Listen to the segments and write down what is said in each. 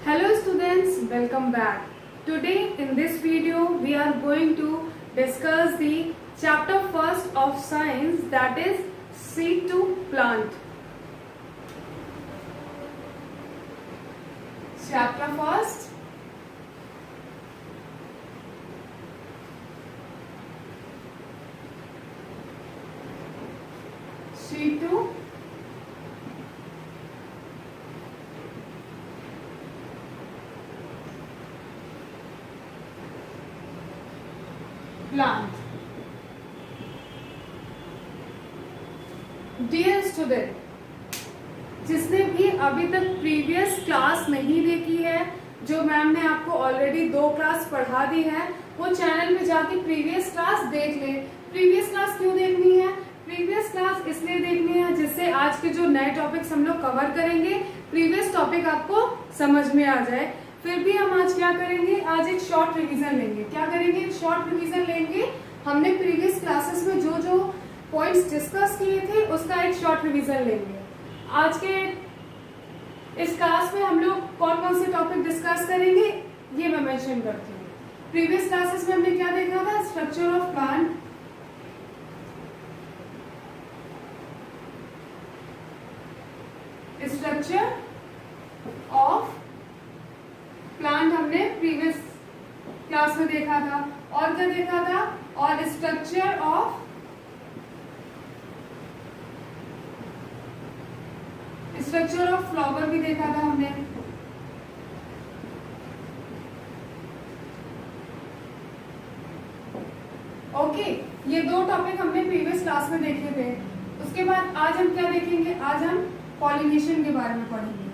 Hello students, welcome back. Today in this video we are going to discuss the chapter first of science, that is seed to plant. Chapter first, seed to plant. Dear student, जिसने भी अभी तक previous class नहीं देखी है, जो ma'am ने आपको ऑलरेडी 2 क्लास पढ़ा दी है, वो चैनल में जाके प्रीवियस क्लास देख ले। प्रीवियस क्लास क्यों देखनी है? प्रीवियस क्लास इसलिए देखनी है जिससे आज के जो नए टॉपिक्स हम लोग कवर करेंगे, प्रीवियस टॉपिक आपको समझ में आ जाए। फिर भी हम आज क्या करेंगे, आज एक शॉर्ट रिवीजन लेंगे। क्या करेंगे? एक शॉर्ट रिवीजन लेंगे। हमने प्रीवियस क्लासेस में जो जो पॉइंट्स डिस्कस किए थे उसका एक शॉर्ट रिवीजन लेंगे। आज के इस क्लास में हम लोग कौन कौन से टॉपिक डिस्कस करेंगे ये मैं मेंशन करती हूँ। प्रीवियस क्लासेस में हमने क्या देखा था? Structure of plant, structure of plant हमने प्रीवियस क्लास में देखा था। और क्या देखा था? और स्ट्रक्चर ऑफ फ्लावर भी देखा था हमने। ओके, ये 2 टॉपिक हमने प्रीवियस क्लास में देखे थे। उसके बाद आज हम क्या देखेंगे? आज हम पॉलिनेशन के बारे में पढ़ेंगे।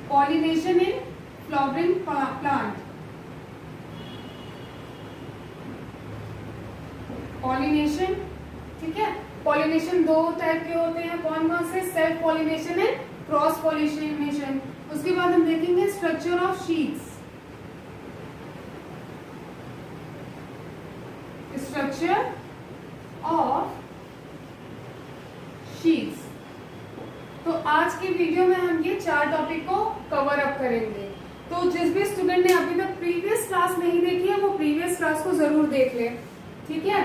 Pollination in flowering plant. Pollination, ठीक है। पॉलिनेशन 2 टाइप के होते हैं। कौन कौन से? Self pollination and cross pollination. उसके बाद हम देखेंगे structure of sheets. Structure of sheets. तो आज की वीडियो में हम ये 4 टॉपिक को कवर अप करेंगे। तो जिस भी स्टूडेंट ने अभी तक प्रीवियस क्लास नहीं देखी है वो प्रीवियस क्लास को जरूर देख ले, ठीक है।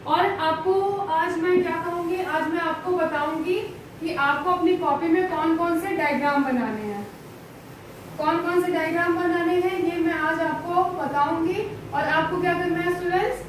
और आपको आज मैं क्या कहूंगी, आज मैं आपको बताऊंगी कि आपको अपनी कॉपी में कौन कौन से डायग्राम बनाने हैं। कौन कौन से डायग्राम बनाने हैं ये मैं आज आपको बताऊंगी। और आपको क्या करना है स्टूडेंट्स?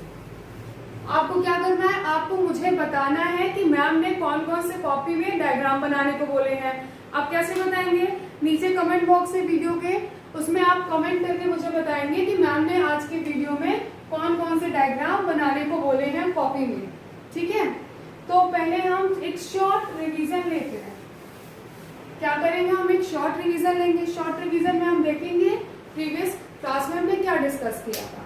आपको क्या करना है? आपको मुझे बताना है कि मैम ने कौन कौन से कॉपी में डायग्राम बनाने को बोले हैं। आप कैसे बताएंगे? नीचे कमेंट बॉक्स है वीडियो के, उसमें आप कमेंट करके मुझे बताएंगे कि मैम ने आज की वीडियो में कौन कौन से डायग्राम बनाने को बोले हैं कॉपी में, ठीक है। तो पहले हम एक शॉर्ट रिवीजन लेते हैं। क्या करेंगे? हम एक शॉर्ट रिवीजन लेंगे। शॉर्ट रिवीजन में हम देखेंगे प्रीवियस क्लास में हमने क्या डिस्कस किया था।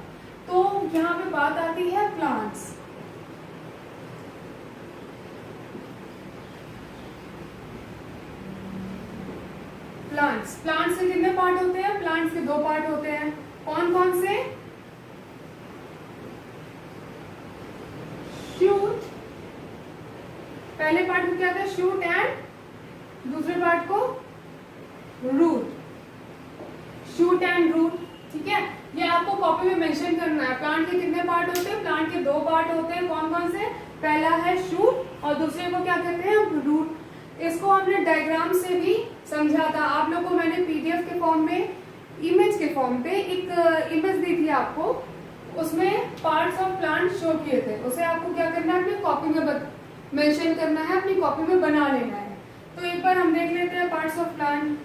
तो यहाँ पे बात आती है प्लांट्स। प्लांट्स के कितने पार्ट होते हैं? प्लांट्स के 2 पार्ट होते हैं। कौन कौन से? शूट, पहले पार्ट को क्या था? शूट, एंड दूसरे पार्ट को रूट। शूट एंड रूट, ठीक है। ये आपको कॉपी में मेंशन करना है। प्लांट के कितने पार्ट होते हैं? प्लांट के 2 पार्ट होते हैं। कौन कौन से? पहला है शूट और दूसरे को क्या कहते हैं? रूट। इसको हमने डायग्राम से भी समझा था। आप लोगों को मैंने पीडीएफ के फॉर्म में, इमेज के फॉर्म पे एक इमेज दी थी आपको, उसमें पार्ट्स ऑफ प्लांट शो किए थे। उसे आपको क्या करना है? अपनी कॉपी में मेंशन करना है, अपनी कॉपी में बना लेना है। तो एक बार हम देख लेते हैं पार्ट्स ऑफ प्लांट।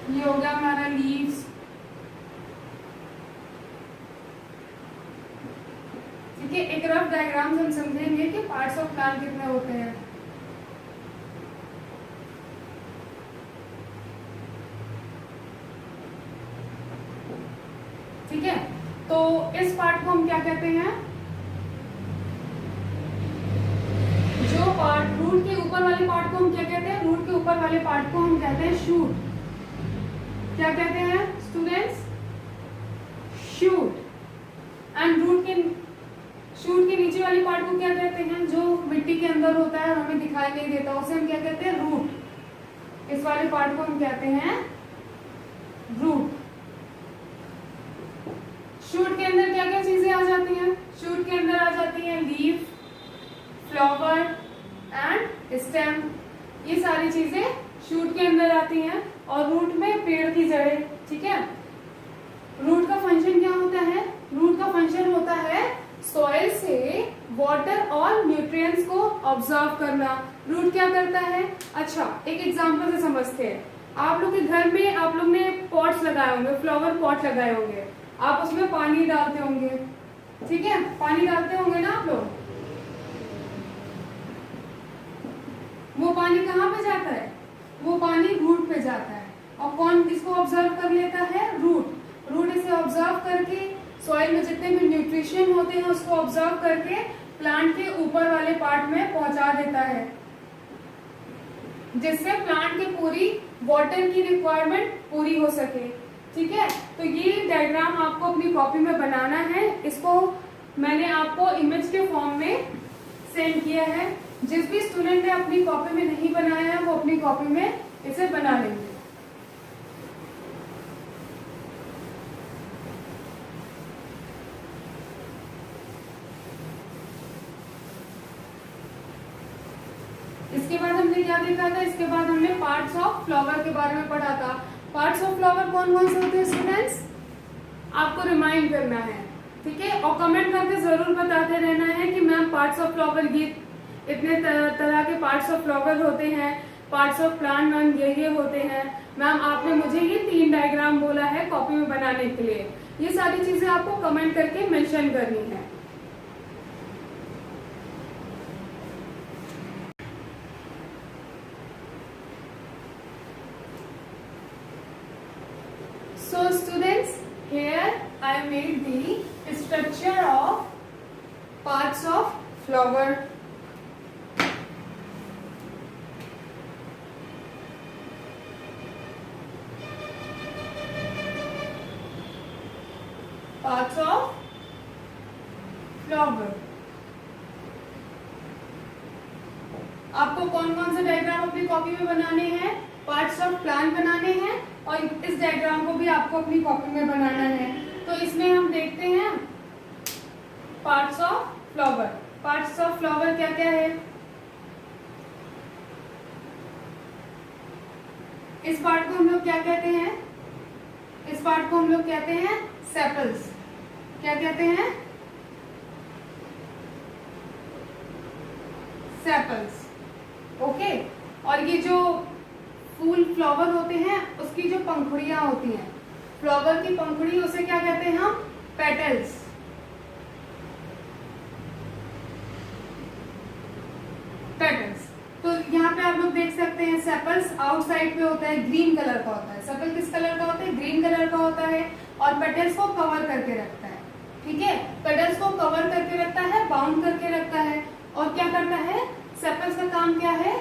ये हो गया हमारा लीव्स, ठीक है। एक रफ डायग्राम हम समझेंगे कि पार्ट्स ऑफ प्लांट कितने होते हैं। ठीक है, तो इस पार्ट को हम क्या कहते हैं, जो पार्ट रूट के ऊपर वाले पार्ट को हम क्या कहते हैं, रूट के ऊपर वाले पार्ट को हम कहते हैं शूट। क्या कहते हैं स्टूडेंट्स, शूट। एंड शूट के नीचे वाली पार्ट को क्या कहते हैं, जो मिट्टी के अंदर होता है और हमें दिखाई नहीं देता, उसे हम क्या कहते हैं, रूट। इस वाले पार्ट को हम कहते हैं रूट। शूट के अंदर क्या क्या चीजें आ जाती हैं, शूट के अंदर आ जाती हैं लीफ, फ्लावर एंड स्टेम, ये सारी चीजें शूट के अंदर आती हैं। और रूट में पेड़ की जड़ें, ठीक है। रूट का फंक्शन क्या होता है, रूट का फंक्शन होता है सॉइल से वाटर और न्यूट्रिएंट्स को ऑब्जर्व करना। रूट क्या करता है, अच्छा एक एग्जांपल से समझते हैं। आप लोग के घर में आप लोग ने पॉट्स लगाए होंगे, फ्लावर पॉट लगाए होंगे, आप उसमें पानी डालते होंगे, ठीक है, पानी डालते होंगे ना आप लोग। वो पानी कहाँ पे जाता है, वो पानी रूट पे जाता है। और कौन इसको ऑब्जर्व कर लेता है, रूट। रूट इसे ऑब्जर्व करके सॉइल में जितने भी न्यूट्रिशन होते हैं उसको ऑब्जर्व करके प्लांट के ऊपर वाले पार्ट में पहुंचा देता है, जिससे प्लांट की पूरी वाटर की रिक्वायरमेंट पूरी हो सके, ठीक है। तो ये डायग्राम आपको अपनी कॉपी में बनाना है। इसको मैंने आपको इमेज के फॉर्म में सेंड किया है। जिस भी स्टूडेंट ने अपनी कॉपी में नहीं बनाया है वो अपनी कॉपी में इसे बना लेंगे। इसके बाद हमने क्या देखा था, इसके बाद हमने पार्ट्स ऑफ फ्लावर के बारे में पढ़ा था। पार्ट्स ऑफ फ्लावर कौन कौन से होते हैं स्टूडेंट्स, आपको रिमाइंड करना है, ठीक है। और कमेंट करके जरूर बताते रहना है कि मैम पार्ट्स ऑफ फ्लावर ये इतने तरह के पार्ट्स ऑफ फ्लावर होते हैं, पार्ट्स ऑफ प्लांट मैम ये होते हैं। मैम आपने मुझे ये 3 डायग्राम बोला है कॉपी में बनाने के लिए। ये सारी चीजें आपको कमेंट करके मेंशन करनी है। So students, here I made the structure of parts of flower. Parts of flower. आपको कौन कौन से डायग्राम अपनी कॉपी में बनाने हैं, पार्ट्स ऑफ प्लांट बनाने हैं और इस डायग्राम को भी आपको अपनी कॉपी में बनाना है। तो इसमें हम देखते हैं parts of flower. Parts of flower क्या क्या है, इस पार्ट को हम लोग क्या कहते हैं, इस पार्ट को हम लोग कहते हैं सेपल्स। क्या कहते हैं, सेपल्स, ओके। और ये जो फूल फ्लावर होते हैं उसकी जो पंखुड़ियां होती हैं, फ्लावर की पंखुड़ी, उसे क्या कहते हैं हम, पेटल्स। पेटल्स। तो यहाँ पे आप लोग देख सकते हैं सेपल्स आउटसाइड पे होता है, ग्रीन कलर का होता है। सेपल किस कलर का होता है, ग्रीन कलर का होता है और पेटल्स को कवर करके रखता है, ठीक है। पेटल्स को कवर करके रखता है, बाउंड करके रखता है। और क्या करता है, सेपल्स का काम क्या है,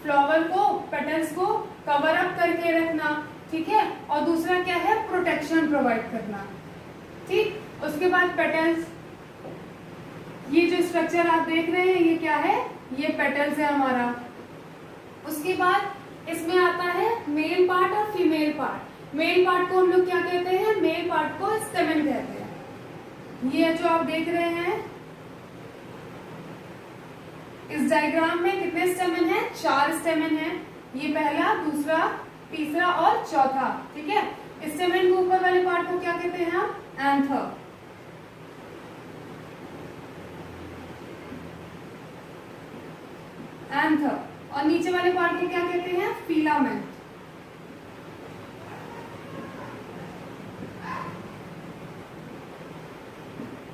फ्लावर को, पेटल्स को कवर अप करके रखना, ठीक है। और दूसरा क्या है, प्रोटेक्शन प्रोवाइड करना, ठीक। उसके बाद पेटल्स, ये जो स्ट्रक्चर आप देख रहे हैं ये क्या है, ये पेटल्स है हमारा। उसके बाद इसमें आता है मेल पार्ट और फीमेल पार्ट। मेल पार्ट को हम लोग क्या कहते हैं, मेल पार्ट को स्टेमन कहते हैं। ये जो आप देख रहे हैं इस डायग्राम में कितने स्टेमन है, 4 स्टेमन है। ये पहला, दूसरा, तीसरा और चौथा, ठीक है। स्टेमन के ऊपर वाले पार्ट को क्या कहते हैं हम, एंथर। एंथर। और नीचे वाले पार्ट को क्या कहते हैं, फिलामेंट।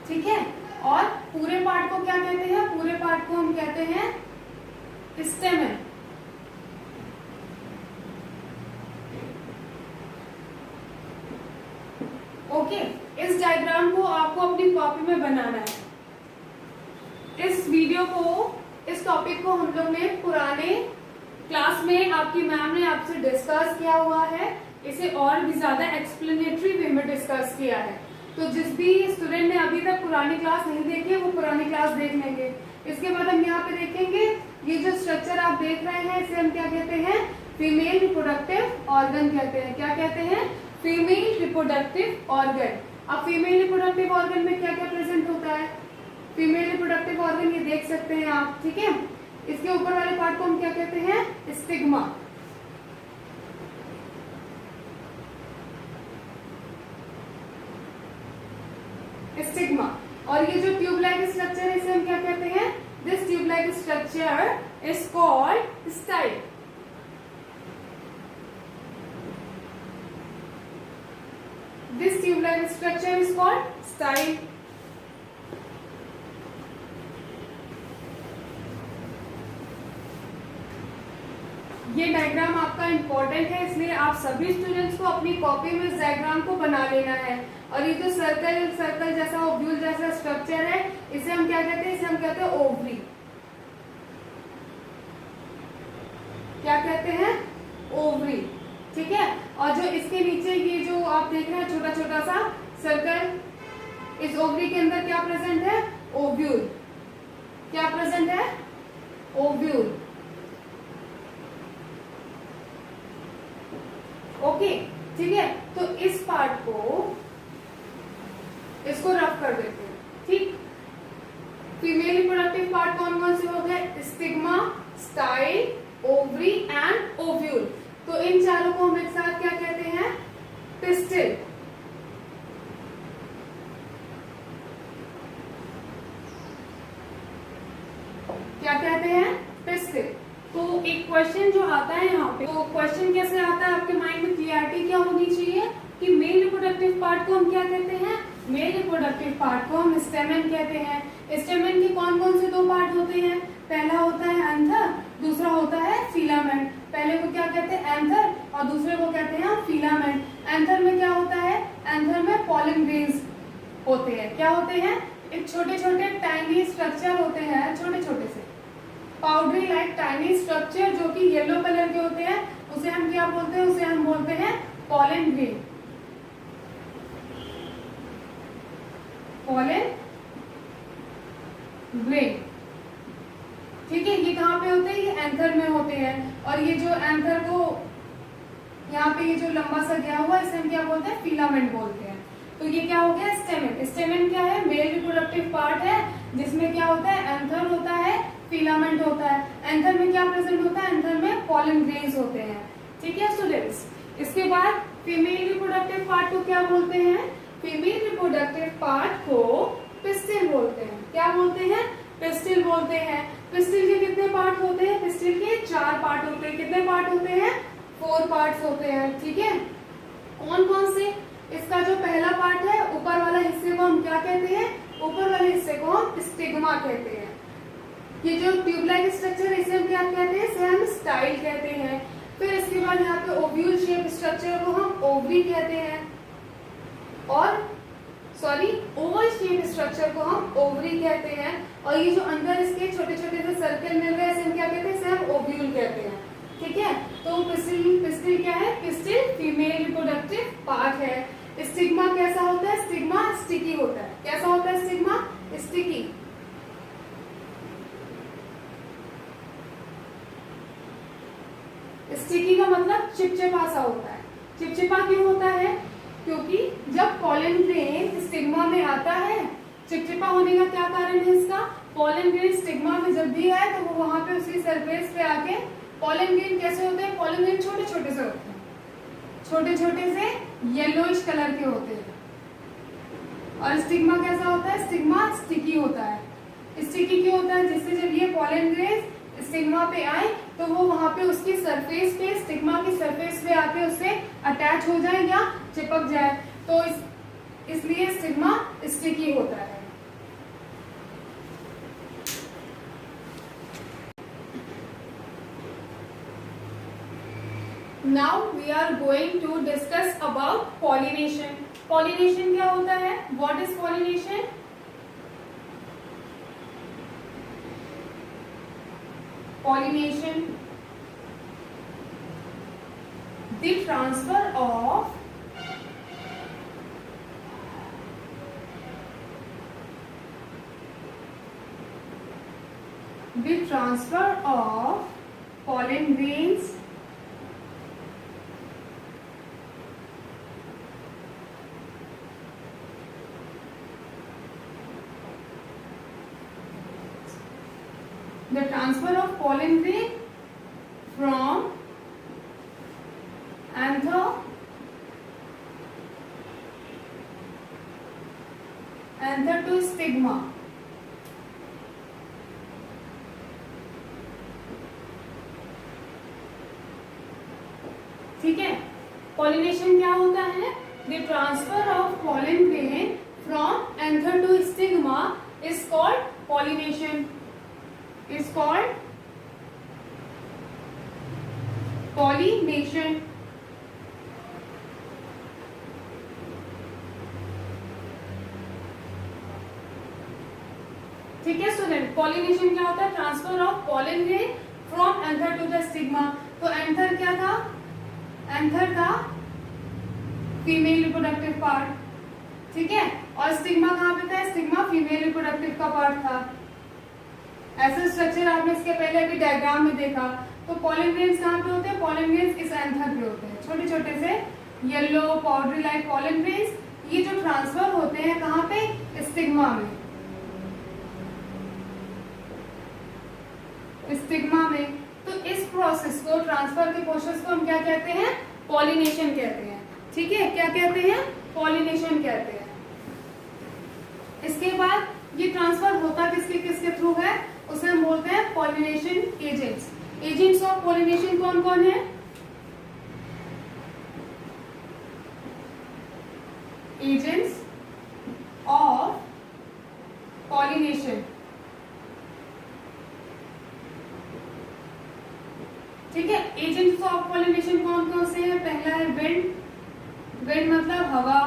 ठीक है। और पूरे पार्ट को क्या कहते हैं, पूरे पार्ट को हम कहते हैं स्टेमन। ओके। डायग्राम को आपको अपनी कॉपी में बनाना है। इस वीडियो को, इस टॉपिक को हम लोग ने पुराने क्लास में आपकी मैम ने आपसे डिस्कस किया हुआ है। इसे और भी ज्यादा एक्सप्लेनेटरी वे में डिस्कस किया है। तो जिस भी स्टूडेंट ने अभी तक पुरानी क्लास नहीं देखी है वो पुरानी क्लास देख लेंगे। इसके बाद हम यहाँ पे देखेंगे ये जो स्ट्रक्चर आप देख रहे हैं इसे हम क्या कहते हैं, फीमेल रिप्रोडक्टिव ऑर्गन कहते हैं। क्या कहते हैं, फीमेल रिप्रोडक्टिव ऑर्गन। अब फीमेल रिप्रोडक्टिव ऑर्गन में क्या क्या प्रेजेंट होता है, फीमेल रिप्रोडक्टिव ऑर्गन ये देख सकते हैं आप, ठीक है। इसके ऊपर वाले पार्ट को हम क्या कहते हैं, स्टिग्मा। स्टिग्मा। और ये जो ट्यूब लाइक स्ट्रक्चर है इसे हम क्या कहते हैं, this tube like structure is called style. This tube like structure is called style. ये डायग्राम आपका इंपॉर्टेंट है, इसलिए आप सभी स्टूडेंट्स को अपनी कॉपी में इस डायग्राम को बना लेना है। और ये जो सर्कल जैसा ओव्यूल जैसा स्ट्रक्चर है इसे हम क्या कहते हैं, इसे हम कहते हैं ओवरी। क्या कहते हैं, ओवरी, ठीक है। और जो इसके नीचे ये जो आप देख रहे हैं छोटा छोटा सा सर्कल, इस ओवरी के अंदर क्या प्रेजेंट है, ओव्यूल। क्या प्रेजेंट है, ओव्यूल। ओके, ठीक है। तो इस पार्ट को, इसको रफ कर देते हैं, ठीक। फीमेल रिप्रोडक्टिव पार्ट कौन कौन से हो गए, stigma, style, ovary and ovule. तो इन चारों को हम एक साथ क्या कहते हैं, पिस्टिल। क्या कहते हैं, पिस्टिल। तो एक क्वेश्चन जो आता है यहाँ पे, तो क्वेश्चन कैसे आता है आपके माइंड में, क्लियरिटी क्या होनी चाहिए कि मेल रिप्रोडक्टिव पार्ट को हम क्या कहते हैं, मेल रिप्रोडक्टिव पार्ट को हम स्टेमेन कहते हैं। स्टेमेन के कौन कौन से दो पार्ट होते हैं, पहला होता है एंथर, दूसरा होता है फिलामेंट। पहले को क्या कहते हैं, एंथर, और दूसरे को कहते हैं फिलामेंट। एंथर में क्या होता है, एंथर में पॉलन ग्रेन्स होते हैं। क्या होते हैं, एक छोटे छोटे टाइनी स्ट्रक्चर होते हैं, छोटे छोटे से पाउडरी लाइक टाइनी स्ट्रक्चर जो कि येलो कलर के होते हैं, उसे हम क्या बोलते हैं, उसे हम बोलते हैं पॉलन ग्रेन। पॉलन ग्रेन, ठीक है। ये कहाँ पे होते हैं, ये एंथर में होते हैं। और ये जो एंथर को यहाँ पे ये जो लंबा सा गया हुआ इसे हम क्या बोलते हैं, फिलामेंट बोलते हैं। तो ये क्या हो गया, स्टेमेन। स्टेमेन क्या है, मेल रिप्रोडक्टिव पार्ट है जिसमें क्या होता है, एंथर होता है, फिलामेंट होता है। एंथर में क्या प्रेजेंट होता है, एंथर में पॉलन ग्रेन्स होते हैं, ठीक है स्टूडेंट्स। इसके बाद फीमेल रिप्रोडक्टिव पार्ट को क्या बोलते हैं, फीमेल रिप्रोडक्टिव पार्ट को पिस्टिल बोलते हैं। क्या बोलते हैं, पिस्टिल बोलते हैं। पिस्टिल के कितने पार्ट होते हैं, पिस्टिल के 4 पार्ट होते हैं। कितने पार्ट होते हैं, 4 पार्ट्स होते हैं, ठीक है। कौन कौन से, इसका जो पहला पार्ट है ऊपर वाला हिस्से को हम क्या कहते हैं, ऊपर वाले हिस्से को हम स्टिग्मा कहते हैं। ये जो ट्यूब लाइक स्ट्रक्चर इसे हम क्या कहते हैं, इसे हम स्टाइल कहते हैं। फिर इसके बाद यहाँ पे ओव्यूल शेप स्ट्रक्चर को हम ओवरी कहते हैं, और ओवल शेप स्ट्रक्चर को हम ओवरी कहते हैं। और ये जो अंदर इसके छोटे छोटे से सर्कल मिल रहे हैं इसे हम क्या कहते हैं, इसे हम ओव्यूल कहते हैं, ठीक है। तो पिस्टिल क्या है, पिस्टिल फीमेल रिप्रोडक्टिव पार्ट है। स्टिग्मा कैसा होता है, स्टिग्मा स्टिकी होता है। कैसा होता है स्टिग्मा, स्टिकी। स्टिकी का मतलब चिपचिपा सा होता है। चिपचिपा क्यों होता है, क्योंकि जब पॉलन ग्रेन स्टिग्मा में आता है, चिपचिपा होने का क्या कारण है इसका, पॉलन ग्रेन स्टिग्मा में जब भी आए तो वो वहां पे उसकी सरफेस पे आके, पॉलन ग्रेन कैसे होते हैं, पॉलन ग्रेन छोटे छोटे से होते हैं, छोटे छोटे से येलोइश कलर के होते हैं। और स्टिग्मा कैसा होता है, स्टिग्मा स्टिकी होता है। स्टिकी क्यों होता है, जिससे जब ये पॉलन ग्रेन स्टिग्मा पे आए तो वो वहां पे उसकी सरफेस पे, स्टिग्मा की सरफेस पे आके उससे अटैच हो जाए या चिपक जाए, तो इसलिए स्टिग्मा स्टिकी होता है। Now we are going to discuss about pollination. Pollination क्या होता है? What is pollination? Pollination the transfer of pollen grains from anther to stigma. ठीक है, पॉलिनेशन क्या होता है? The transfer of pollen grain from anther to stigma is called pollination. Is called pollination. ठीक है स्टूडेंट, पॉलिनेशन क्या होता है? Transfer of pollen grain from anther to the stigma. तो एंथर क्या था? एंथर था फीमेल रिप्रोडक्टिव पार्ट. ठीक है, और स्टिग्मा कहाँ पे था? स्टिग्मा फीमेल रिप्रोडक्टिव का पार्ट था. ऐसा स्ट्रक्चर आपने इसके पहले अभी डायग्राम में देखा. तो पॉलन ग्रेन्स कहाँ पे होते हैं? पॉलन ग्रेन्स इस एंथर पे होते हैं, छोटे छोटे से yellow powdery like pollen grains. ये जो ट्रांसफर होते हैं कहाँ पे? स्टिग्मा में. स्टिग्मा में. तो इस प्रोसेस को, ट्रांसफर के प्रोसेस को हम क्या कहते हैं? पॉलिनेशन कहते हैं. ठीक है, क्या कहते हैं? पॉलिनेशन कहते हैं. इसके बाद ये ट्रांसफर होता किसके किसके थ्रू है? उसे हम बोलते हैं pollination agents. Agents of pollination कौन कौन है? Agents of pollination. ठीक है, एजेंट्स ऑफ पॉलिनेशन कौन कौन से हैं? पहला है विंड. विंड मतलब हवा.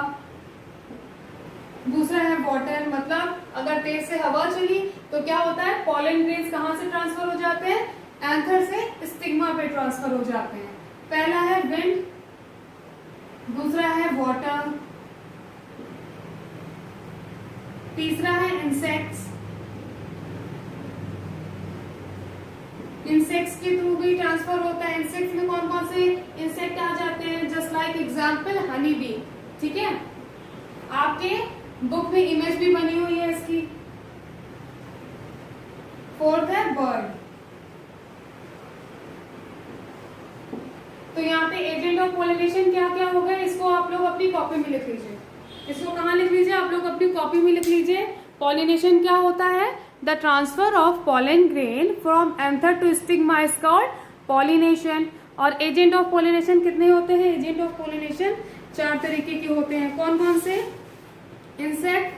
दूसरा है वाटर, मतलब अगर तेज से हवा चली तो क्या होता है? पॉलन ग्रेन्स कहां से ट्रांसफर हो जाते हैं? एंथर से स्टिग्मा पे ट्रांसफर हो जाते हैं. पहला है विंड, दूसरा है वाटर, तीसरा है इंसेक्ट्स. इंसेक्ट्स के थ्रू भी ट्रांसफर होता है. इंसेक्ट्स में कौन कौन से इंसेक्ट आ जाते हैं? Just like example honey bee. ठीक है, आपके बुक में इमेज भी बनी हुई है इसकी. फोर्थ है बर्ड. तो यहाँ पे एजेंट ऑफ पॉलिनेशन क्या क्या हो गए? इसको आप लोग अपनी कॉपी में लिख लीजिए. इसको कहाँ लिख लीजिए? आप लोग अपनी कॉपी में लिख लीजिए. पॉलिनेशन क्या होता है? The transfer of pollen grain from anther to stigma is called pollination. और एजेंट ऑफ पॉलिनेशन कितने होते हैं? एजेंट ऑफ पॉलिनेशन 4 तरीके के होते हैं. कौन कौन से? Insect,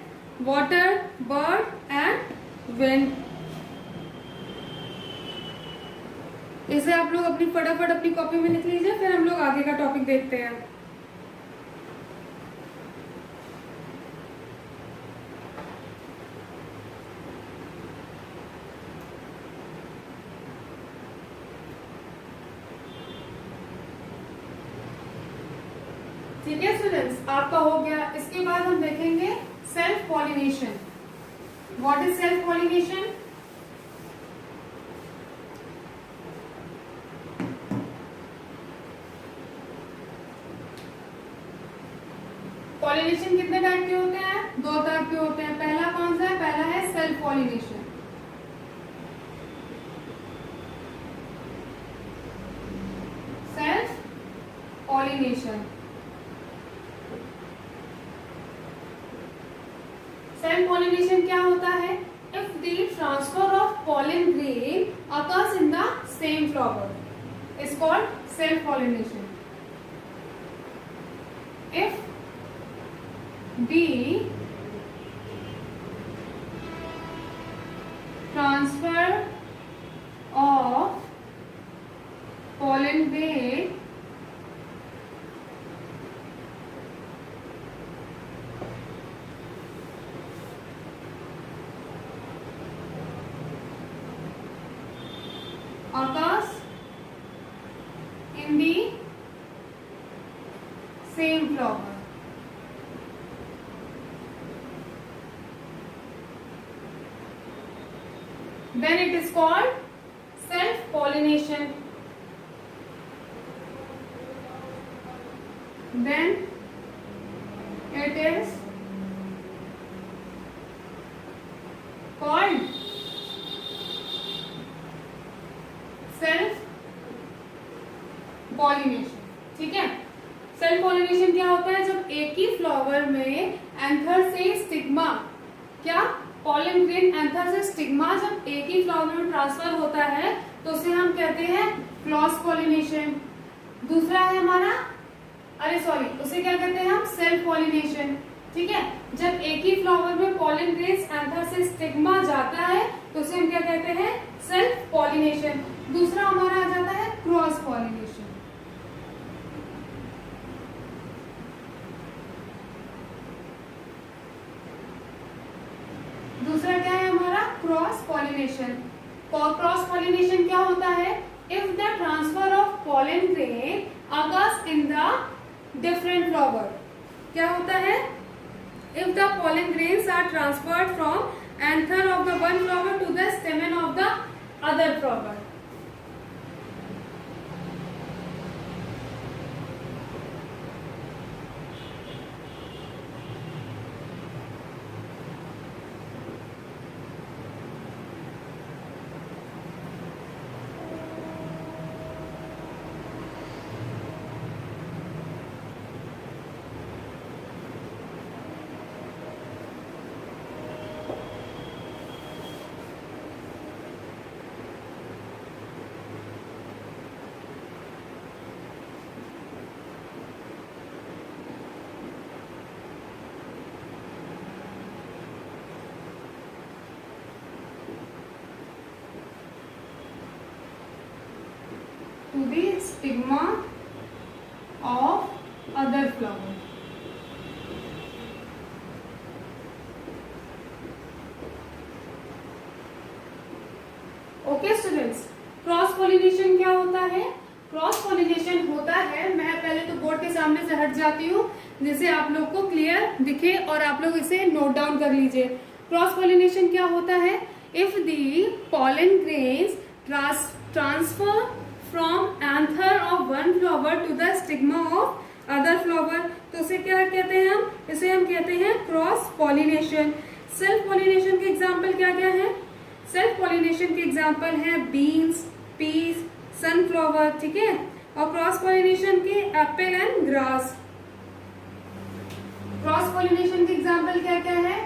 water, bird and wind. इसे आप लोग अपनी फटाफट अपनी कॉपी में लिख लीजिए, फिर हम लोग आगे का टॉपिक देखते हैं. ठीक है स्टूडेंट्स, आपका हो गया. इसके बाद हम देखेंगे self pollination. What is self pollination? Pollination कितने टाइप के होते हैं? 2 टाइप के होते हैं. पहला कौन सा है? पहला है self pollination. Self pollination. Self pollination क्या होता है? If the transfer of pollen grain occurs in the same flower is called self pollination. If the transfer of pollen grain in the same flower. Then it is called self-pollination. Then it is called self pollination. ठीक है, self pollination क्या होता है? जब एक ही flower में anther से stigma, क्या पॉलन ग्रेन एंथर से स्टिग्मा जब एक ही फ्लावर में ट्रांसफर होता है तो उसे हम कहते हैं क्रॉस पॉलिनेशन. दूसरा है हमारा, उसे क्या कहते हैं हम? Self pollination. ठीक है, जब एक ही फ्लावर में पॉलन ग्रेन्स एंथर से स्टिग्मा जाता है तो उसे हम क्या कहते हैं? Self pollination. दूसरा हमारा आ जाता है क्रॉस पॉलिनेशन. दूसरा क्या है हमारा? Cross pollination. क्रॉस पॉलिनेशन क्या होता है? If the transfer of pollen grain occurs in the different flower. क्या होता है? If the pollen grains are transferred from anther of the one flower to the stamen of the other flower. To the stigma of other flower. Okay students, cross pollination क्या होता है? Cross pollination होता है, मैं पहले तो board के सामने से हट जाती हूँ जिससे आप लोग को क्लियर दिखे और आप लोग इसे नोट डाउन कर लीजिए. क्रॉस पॉलिनेशन क्या होता है? If the pollen grains transfer from anther of one flower to the stigma of other flower, तो उसे क्या कहते हैं हम? इसे हम कहते हैं क्रॉस पॉलिनेशन. सेल्फ पॉलिनेशन के एग्जाम्पल क्या क्या है? सेल्फ पॉलिनेशन के एग्जाम्पल है बीन्स, पीस, सनफ्लावर. ठीक है, और क्रॉस पॉलिनेशन के apple and grass. Cross pollination के एग्जाम्पल क्या क्या है?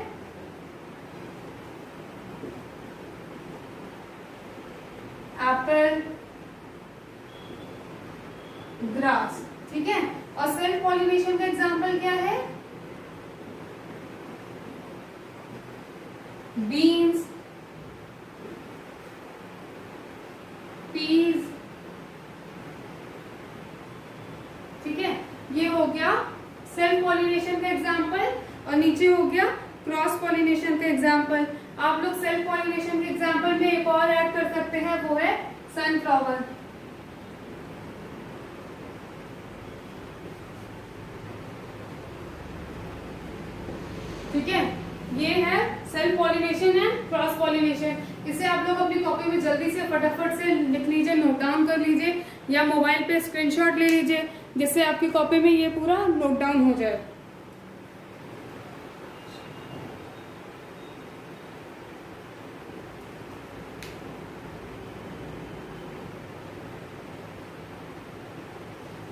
Apple, grass. ठीक है, और सेल्फ पॉलिनेशन का एग्जाम्पल क्या है? Beans, peas. ठीक है, ये हो गया सेल्फ पॉलिनेशन का एग्जाम्पल और नीचे हो गया क्रॉस पॉलिनेशन का एग्जाम्पल. आप लोग सेल्फ पॉलिनेशन के एग्जाम्पल में एक और ऐड कर सकते हैं, वो है सनफ्लावर. ठीक है, ये है self pollination and cross pollination. इसे आप लोग अपनी कॉपी में जल्दी से फटाफट से लिख लीजिए, नोट डाउन कर लीजिए या मोबाइल पे स्क्रीनशॉट ले लीजिए जिससे आपकी कॉपी में ये पूरा नोट डाउन हो जाए.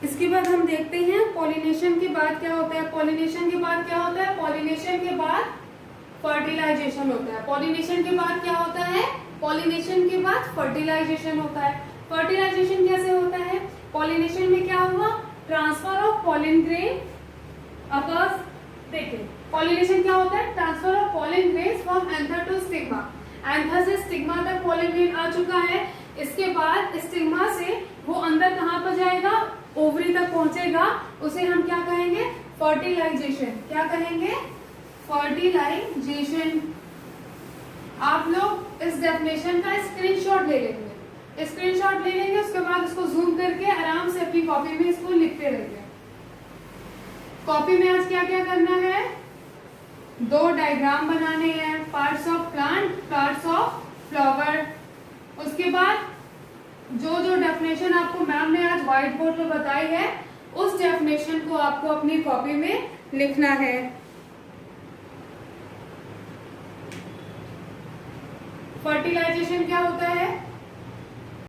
इसके बाद हम देखते हैं पॉलिनेशन के बाद क्या होता है. पॉलिनेशन के बाद क्या होता है? पॉलिनेशन के बाद फर्टिलाइजेशन होता है. पॉलिनेशन के बाद क्या होता है? पॉलिनेशन के बाद फर्टिलाइजेशन होता है. फर्टिलाइजेशन कैसे होता है? पॉलिनेशन में क्या हुआ? Transfer of pollen grain occurs. देखिए पॉलिनेशन क्या होता है? Transfer of pollen grains from anther to stigma. Anther से स्टिग्मा तक पॉलन ग्रेन आ चुका है. इसके बाद स्टिग्मा से वो अंदर कहाँ पर जाएगा? ओवरी तक पहुंचेगा. उसे हम क्या कहेंगे? फर्टिलाइजेशन. क्या कहेंगे? फर्टिलाइजेशन. आप लोग इस डेफिनेशन का स्क्रीनशॉट ले लेंगे. स्क्रीनशॉट ले लेंगे, उसके बाद उसको जूम करके आराम से अपनी अपनी कॉपी में इसको लिखते रहिए। कॉपी में आज क्या क्या करना है, 2 डायग्राम बनाने हैं, parts of plant, parts of flower. उसके बाद जो जो डेफिनेशन आपको मैम ने आज व्हाइट बोर्ड पे बताई है उस डेफिनेशन को आपको अपनी कॉपी में लिखना है। फर्टिलाइजेशन क्या होता है,